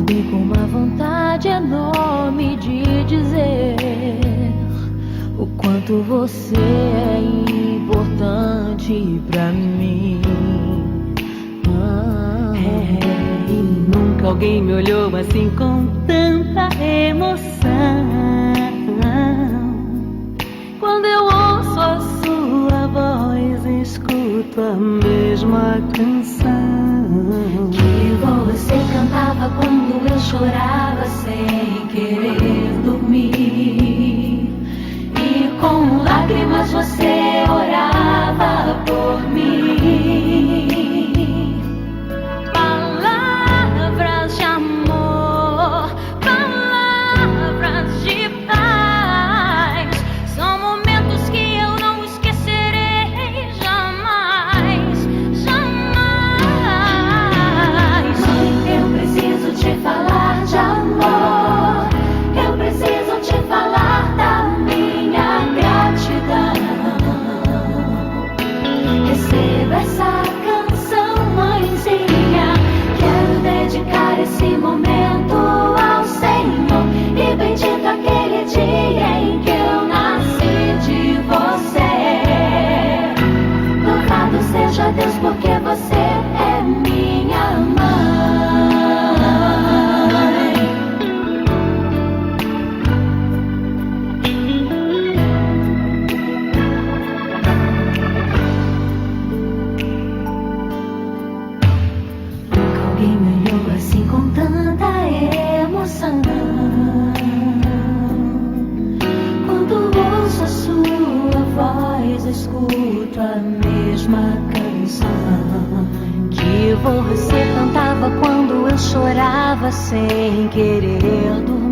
Acordei com uma vontade enorme de dizer o quanto você é importante pra mim. E nunca alguém me olhou assim com tanta emoção. Quando eu ouço a sua voz, escuto a mesma canção que você cantava quando eu chorava sem querer dormir. E com lágrimas você orava por mim. Palavras de amor, palavras de paz, são momentos que eu não esquecerei jamais, jamais. Mãe, eu preciso te falar de amor, eu preciso te falar da minha gratidão. Receba essa canção, mãezinha. Quero dedicar esse momento ao Senhor. E bendito aquele dia em que eu nasci de você. Louvado seja Deus, porque você é minha mãe. Nunca alguém me olhou assim com tanta emoção. Quando ouço a sua voz, escuto a mesma canção que você cantava quando eu chorava sem querer dormir.